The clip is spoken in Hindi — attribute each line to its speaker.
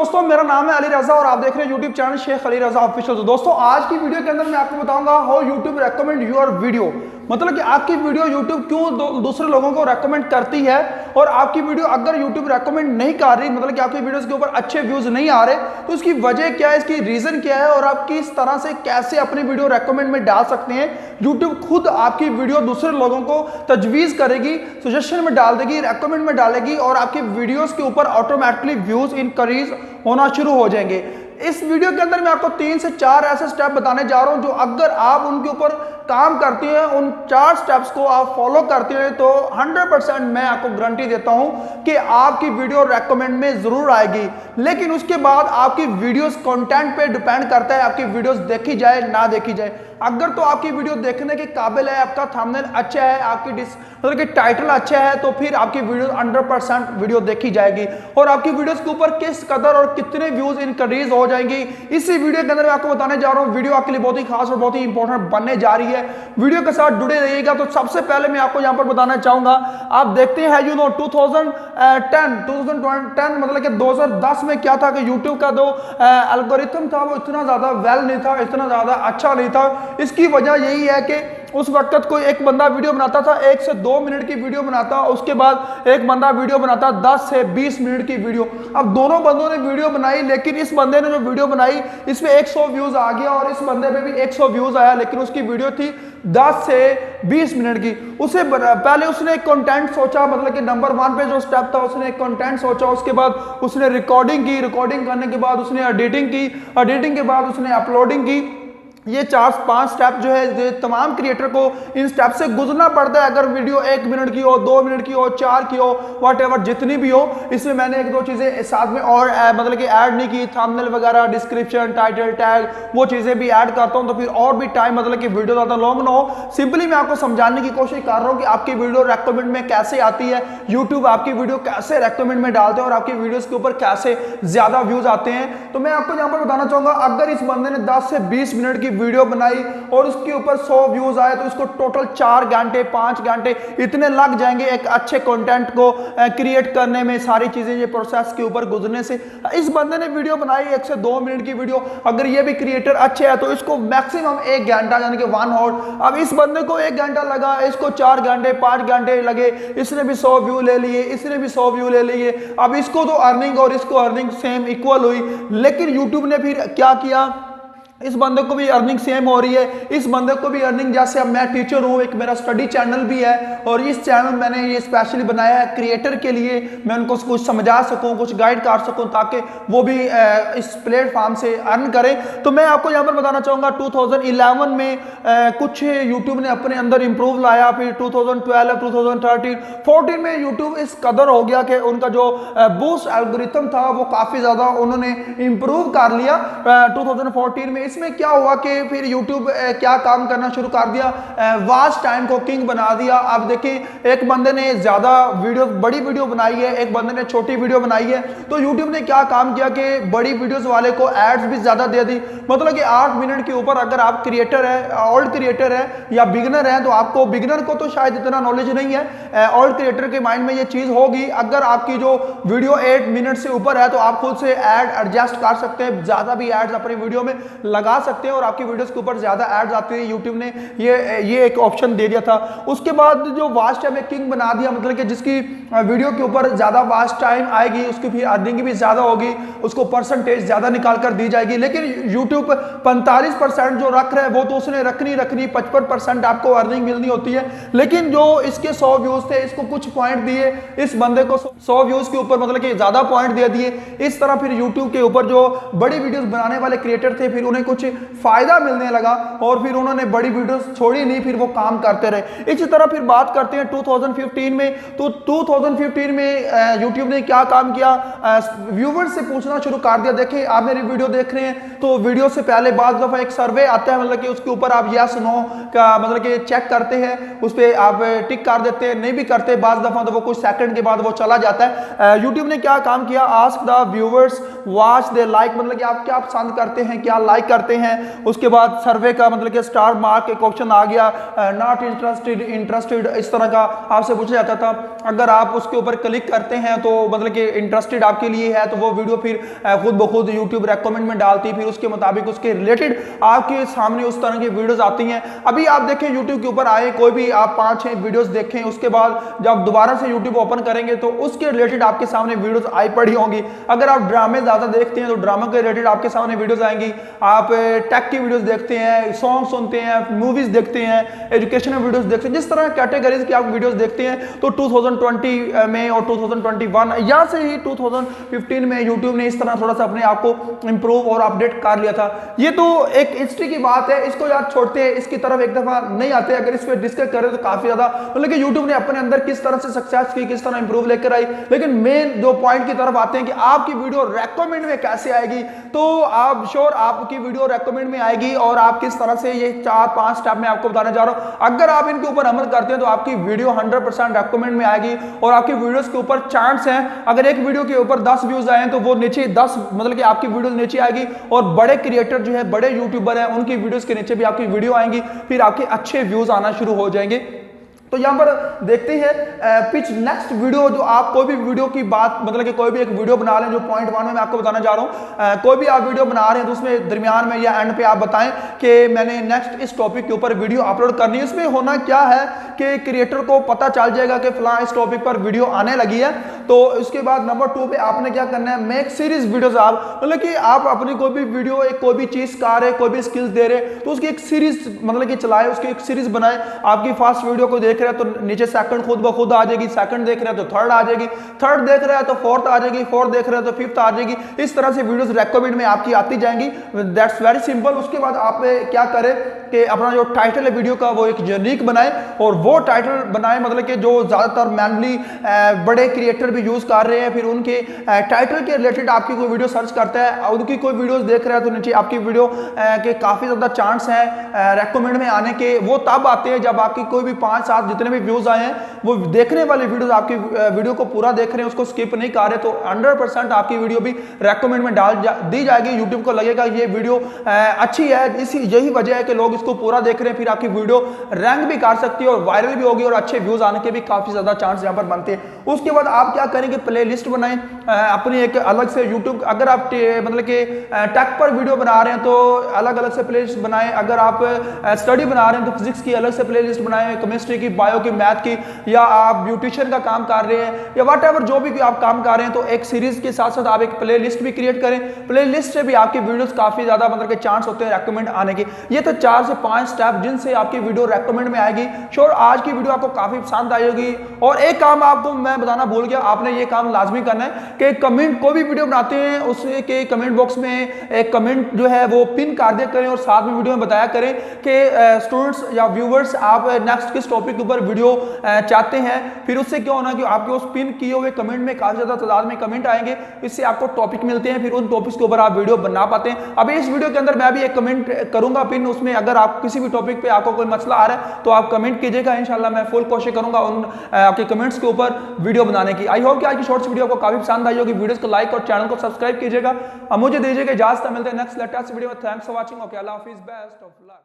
Speaker 1: दोस्तों मेरा नाम है अली रजा और आप देख रहे हैं YouTube चैनल शेख अली रजा ऑफिशियल। दोस्तों आज की वीडियो के अंदर मैं आपको बताऊंगा how YouTube recommend your video, मतलब कि आपकी वीडियो YouTube क्यों दूसरे लोगों को रेकमेंड करती है। और आपकी वीडियो अगर YouTube रेकमेंड नहीं कर रही, मतलब कि आपकी वीडियोस के ऊपर अच्छे व्यूज नहीं आ रहे, तो इसकी वजह क्या है, इसकी रीजन क्या है और आप किस तरह से कैसे अपनी वीडियो रेकमेंड में डाल सकते हैं। YouTube खुद आपकी वीडियो दूसरे लोगों को तजवीज करेगी, सजेशन में डाल देगी, रेकमेंड में डालेगी और आपकी वीडियोस के ऊपर ऑटोमेटिकली व्यूज इंक्रीज होना शुरू हो जाएंगे। इस वीडियो के अंदर मैं आपको 3 से 4 ऐसे स्टेप बताने जा रहा हूं जो अगर आप उनके ऊपर काम करते हैं, उन 4 स्टेप्स को आप फॉलो करते हैं तो 100% मैं आपको गारंटी देता हूं कि आपकी वीडियो रेकमेंड में जरूर आएगी। लेकिन उसके बाद आपकी वीडियोस कंटेंट पे डिपेंड करता है, आपकी वीडियोस देखी जाए ना देखी जाए। अगर तो आपकी वीडियो देखने के काबिल है, आपका थंबनेल अच्छा है, आपकी मतलब कि टाइटल अच्छा है, तो फिर आपकी वीडियो 100% वीडियो देखी जाएगी और आपकी वीडियोस के ऊपर किस कदर और कितने व्यूज इंक्रीज हो जाएंगे इसी वीडियो के अंदर मैं आपको बताने जा रहा हूं। वीडियो आपके लिए बहुत ही खास और बहुत ही इंपॉर्टेंट बनने जा रही है, वीडियो के साथ जुड़े रहिएगा। तो सबसे पहले मैं आपको यहां पर बताना चाहूंगा, आप देखते हैं 2010 मतलब कि 2010 में क्या था कि YouTube का जो एल्गोरिथम था वो इतना ज्यादा वेल नहीं था, इतना ज्यादा अच्छा नहीं था। इसकी वजह यही है कि उस वक्त कोई एक बंदा वीडियो बनाता था, 1 से 2 मिनट की वीडियो बनाता, उसके बाद एक बंदा वीडियो बनाता 10 से 20 मिनट की वीडियो। अब दोनों बंदों ने वीडियो बनाई, लेकिन इस बंदे ने जो वीडियो बनाई इसमें 100 व्यूज आ गया और इस बंदे पे भी 100 व्यूज आया, लेकिन उसकी वीडियो थी 10 से 20 मिनट की। उसे पहले उसने एक कंटेंट सोचा, मतलब कि नंबर 1 पे जो स्टेप था उसने एक कंटेंट सोचा, उसके बाद उसने रिकॉर्डिंग की, रिकॉर्डिंग करने के बाद उसने एडिटिंग की, एडिटिंग के बाद उसने अपलोडिंग की। ये 4-5 स्टेप जो है जो तमाम क्रिएटर को इन स्टेप से गुजरना पड़ता है। अगर वीडियो 1 मिनट की हो, 2 मिनट की हो, 4 की हो, व्हाटएवर जितनी भी हो। इसमें मैंने 1-2 चीजें साथ में और मतलब कि ऐड नहीं की, थंबनेल वगैरह, डिस्क्रिप्शन, टाइटल, टैग, वो चीजें भी ऐड करता हूं तो फिर और भी टाइम, मतलब कि वीडियो ज्यादा लॉन्ग ना हो। सिंपली मैं आपको समझाने की कोशिश कर रहा हूं कि आपकी वीडियो रेकमेंड में कैसे आती है, यूट्यूब आपकी वीडियो कैसे रेकमेंड में डालते हैं और आपकी वीडियोस के ऊपर कैसे ज्यादा व्यूज आते हैं। तो मैं आपको यहां पर बताना चाहूंगा, अगर इस बंदे ने 10 से 20 मिनट की वीडियो बनाई और उसके ऊपर 100 व्यूज आए तो इसको टोटल 4 घंटे 5 घंटे इतने लग जाएंगे एक अच्छे कंटेंट को क्रिएट करने में, सारी चीजें ये प्रोसेस के ऊपर गुजरने से। इस बंदे ने वीडियो बनाई 1 से 2 मिनट की वीडियो, अगर ये भी क्रिएटर अच्छे है तो इसको मैक्सिमम 1 घंटा यानी कि 1 आवर। अब इस बंदे को 1 घंटा लगा, इसको 4 घंटे 5 घंटे लगे, इसने भी 100 व्यू ले लिए, इसने भी 100 व्यू ले लिए। अब इसको तो अर्निंग और इसको अर्निंग सेम इक्वल हुई, लेकिन यूट्यूब ने फिर क्या किया, इस बंदे को भी अर्निंग सेम हो रही है, इस बंदे को भी अर्निंग। जैसे अब मैं टीचर हूं, एक मेरा स्टडी चैनल भी है और इस चैनल मैंने ये स्पेशली बनाया है क्रिएटर के लिए, मैं उनको कुछ समझा सकूं, कुछ गाइड कर सकूं ताकि वो भी इस प्लेटफॉर्म से अर्न करें। तो मैं आपको यहां पर बताना चाहूंगा 2011 में कुछ यूट्यूब ने अपने अंदर इंप्रूव लाया, फिर 2012, 2013, 14 में यूट्यूब इस कदर हो गया कि उनका जो बूस्ट एल्गोरिथम था वो काफी ज्यादा उन्होंने इंप्रूव कर लिया 2014 में। इसमें क्या हुआ कि फिर YouTube क्या काम करना शुरू कर दिया, वॉच टाइम को किंग बना दिया। अब देखिए एक बंदे ने ज्यादा वीडियो, बड़ी वीडियो बनाई है, एक बंदे ने छोटी वीडियो बनाई है, तो YouTube ने क्या काम किया कि बड़ी वीडियोस वाले को एड्स भी ज्यादा दे दी। मतलब कि 8 मिनट के ऊपर अगर आप क्रिएटर है, ओल्ड क्रिएटर है या बिगनर है, तो आपको, बिगनर को तो शायद इतना नॉलेज नहीं है, ओल्ड क्रिएटर के माइंड में ये चीज होगी, अगर आपकी जो वीडियो 8 मिनट से ऊपर है तो आप खुद से एड एडजस्ट कर सकते हैं, ज्यादा भी एड्स अपनी वीडियो में लगा सकते हैं और आपकी वीडियोस के ऊपर ज्यादा एड्स आते हैं। YouTube ने ये एक ऑप्शन दे दिया था। उसके बाद जो वॉच टाइम किंग बना दिया, मतलब कि जिसकी वीडियो के ऊपर ज्यादा वॉच टाइम आएगी उसकी फिर अर्निंग भी ज्यादा होगी, उसको परसेंटेज ज्यादा निकाल कर दी जाएगी। लेकिन YouTube 45% जो रख रहा है वो तो उसने रखनी 55% आपको अर्निंग मिलनी होती है। लेकिन जो इसके 100 व्यूज थे, इसको कुछ पॉइंट दिए, इस बंदे को 100 व्यूज के ऊपर मतलब कि ज्यादा पॉइंट दे दिए। इस तरह फिर YouTube के ऊपर जो बड़ी वीडियोस बनाने वाले क्रिएटर थे फिर उन्हें कुछ फायदा मिलने लगा और फिर उन्होंने बड़ी वीडियोस छोड़ी नहीं, फिर वो काम करते रहे। इसी तरह फिर बात करते हैं 2015 में। तो 2015 में YouTube ने क्या काम किया, व्यूवर्स से पूछना शुरू कर दिया, देखिए आप मेरी वीडियो देख रहे हैं तो वीडियो से पहले बाद दफा एक सर्वे आता है, मतलब कि उसके ऊपर आप यस नो का मतलब कि चेक करते हैं, उस पर आप टिक कर देते हैं, नहीं भी करते बाद दफा तो वो कुछ सेकंड के बाद वो चला जाता है। YouTube ने क्या काम किया, ask the viewers watch they like, मतलब कि आप क्या पसंद करते हैं, क्या लाइक करते हैं, उसके बाद सर्वे का मतलब कि स्टार मार्क एक ऑप्शन आ गया, नॉट इंटरेस्टेड, इंटरेस्टेड, इस तरह का आपसे पूछा जाता था। अगर आप उसके ऊपर क्लिक करते हैं तो मतलब कि इंटरेस्टेड आपके लिए है तो वो वीडियो फिर खुद ब खुद यूट्यूब रेकमेंड में डालती है, फिर उसके मुताबिक उसके रिलेटेड आपके सामने उस तरह की वीडियोस आती हैं। अभी आप देखें यूट्यूब के ऊपर आए कोई भी आप 5-6 वीडियोस देखें, उसके बाद जब दोबारा से यूट्यूब ओपन करेंगे तो उसके रिलेटेड आपके सामने वीडियोस आई पड़ी होंगी। अगर आप ड्रामे ज्यादा देखते हैं तो ड्रामा के रिलेटेड आपके सामने वीडियोस आएंगी। आप टेक की वीडियोस देखते हैं, सॉन्ग सुनते हैं, मूवीज देखते हैं, एजुकेशनल वीडियोस देखते हैं, जिस तरह कैटेगरीज की आप वीडियोस देखते हैं तो 2020 में और 2021 या से ही 2015 में यूट्यूब ने इस तरह थोड़ा सा अपने आप को इंप्रूव और अपडेट कर लिया था। ये तो एक हिस्ट्री की बात है, इसको यार छोड़ते हैं, इसकी तरफ एक दफा नहीं आते। अगर इस पर डिस्कस करें तो काफी ज्यादा मतलब कि यूट्यूब ने अपने अंदर किस तरह से सक्सेस की, किस तरह इंप्रूव लेकर आई, लेकिन मेन जो पॉइंट की तरफ आते हैं कि आपकी वीडियो रेकमेंड में कैसे आएगी। तो आप श्योर आपकी वीडियो रेकमेंड में आएगी और आप किस तरह से ये 4-5 स्टेप मैं आपको बताने जा रहा हूं। अगर आप इनके ऊपर अमल करते हैं तो आपकी वीडियो 100% रेकमेंड में आएगी और आपकी वीडियोस के ऊपर चांस है, अगर एक वीडियो के ऊपर 10 व्यूज आए तो वो नीचे 10 मतलब कि आपकी वीडियो नीचे आएगी और बड़े क्रिएटर जो है, बड़े यूट्यूबर हैं, उनकी वीडियोस के नीचे भी आपकी वीडियो आएंगी, फिर आपके अच्छे व्यूज आना शुरू हो जाएंगे। तो यहां पर देखते हैं पिच नेक्स्ट वीडियो, जो आप कोई भी वीडियो की बात मतलब कि कोई भी एक वीडियो बना लें, जो पॉइंट 1 में मैं आपको बताना चाह रहा हूं। कोई भी आप वीडियो बना रहे हैं तो उसमें दरमियान में या एंड पे आप बताएं कि मैंने नेक्स्ट इस टॉपिक के ऊपर वीडियो अपलोड करनी है। इसमें होना क्या है कि क्रिएटर को पता चल जाएगा कि फलां इस टॉपिक पर वीडियो आने लगी है। तो उसके बाद नंबर 2 पे आपने क्या करना है, मेक सीरीज वीडियोस। आप मतलब कि आप अपनी कोई भी वीडियो, एक कोई भी चीज सिखा रहे, कोई भी स्किल्स दे रहे तो उसकी एक सीरीज मतलब कि चलाए, उसकी एक सीरीज बनाए। आपकी फर्स्ट वीडियो को देख रहे हैं तो नीचे सेकंड खुद ब खुद आ जाएगी, सेकंड देख रहे हैं तो थर्ड आ जाएगी, थर्ड देख रहे हैं तो फोर्थ आ जाएगी, फोर्थ देख रहे हैं तो फिफ्थ आ जाएगी। इस तरह से वीडियोस रेकमेंड में आपकी आती जाएंगी। That's very simple. उसके बाद आप क्या करें कि अपना जो टाइटल है वीडियो का वो एक यूनिक बनाए और वो टाइटल बनाए मतलब कि जो ज्यादातर मैनली बड़े क्रिएटर भी यूज कर रहे हैं, फिर उनके टाइटल के रिलेटेड आपकी कोई वीडियो सर्च करता है, उनकी कोई वीडियोस देख रहा है तो नीचे आपकी वीडियो के काफी ज्यादा चांस है रेकमेंड में आने के। वो तब आते हैं जब आपकी कोई भी 5-7 जितने भी व्यूज आए हैं वो देखने वाले वीडियोस आपकी वीडियो को पूरा देख रहे हैं, उसको स्किप नहीं कर रहे, तो 100% आपकी वीडियो भी रेकमेंड में दी जाएगी। यूट्यूब को लगेगा ये वीडियो अच्छी है, इसी यही वजह है कि लोग इसको पूरा देख रहे हैं, फिर आपकी वीडियो रैंक भी कर सकती है और वायरल भी होगी और अच्छे व्यूज आने के भी काफी ज्यादा चांस यहां पर बनते हैं। उसके बाद आप क्या करेंगे, प्ले लिस्ट बनाएं अपनी एक अलग से। यूट्यूब अगर आप मतलब कि टेक पर वीडियो बना रहे हैं तो अलग अलग से प्ले लिस्ट बनाएं। अगर आप स्टडी बना रहे हैं तो फिजिक्स की अलग से प्ले लिस्ट बनाएं, केमिस्ट्री की, बायो की, मैथ की, या आप ब्यूटिशियन का काम कर रहे हैं या वट एवर जो भी आप काम कर रहे हैं तो एक सीरीज के साथ साथ आप एक प्ले लिस्ट भी क्रिएट करें। प्ले लिस्ट से भी आपकी वीडियोस काफी ज्यादा मतलब के चांस होते हैं रेकमेंड आने के। ये तो 4 से 5 स्टेप जिनसे आपकी वीडियो रेकमेंड में आएगी। श्योर आज की वीडियो आपको काफी पसंद आई होगी। और एक काम आपको मैं बताना भूल गया, आपने ये काम लाजमी करना है कि कमेंट, कोई भी वीडियो बनाते हैं उसके कमेंट बॉक्स में एक कमेंट जो है वो पिन कर दिया करें और साथ में वीडियो में बताया करें कि स्टूडेंट्स या व्यूवर्स आप नेक्स्ट किस टॉपिक के ऊपर वीडियो चाहते हैं। फिर उससे क्या होना कि आपके उस पिन किए हुए कमेंट में काफी ज्यादा तादाद में कमेंट आएंगे, इससे आपको टॉपिक मिलते हैं, फिर उन टॉपिक्स के ऊपर आप वीडियो बना पाते हैं। अभी इस वीडियो के अंदर मैं भी एक कमेंट करूंगा पिन, उसमें अगर आप किसी भी टॉपिक पे आपको कोई मसला आ रहा है तो आप कमेंट कीजिएगा, इंशाल्लाह मैं फुल कोशिश करूंगा उन आपके कमेंट्स के ऊपर वीडियो बनाने की। आई होप कि आज की शॉर्ट्स वीडियो को काफी पसंद आई होगी। वीडियोस को लाइक और चैनल को सब्सक्राइब कीजिएगा। अब मुझे दीजिएगा इजाजत, मिलते हैं नेक्स्ट लेटेस्ट वीडियो में। Thanks for watching. Okay, Allah Hafiz, best of luck.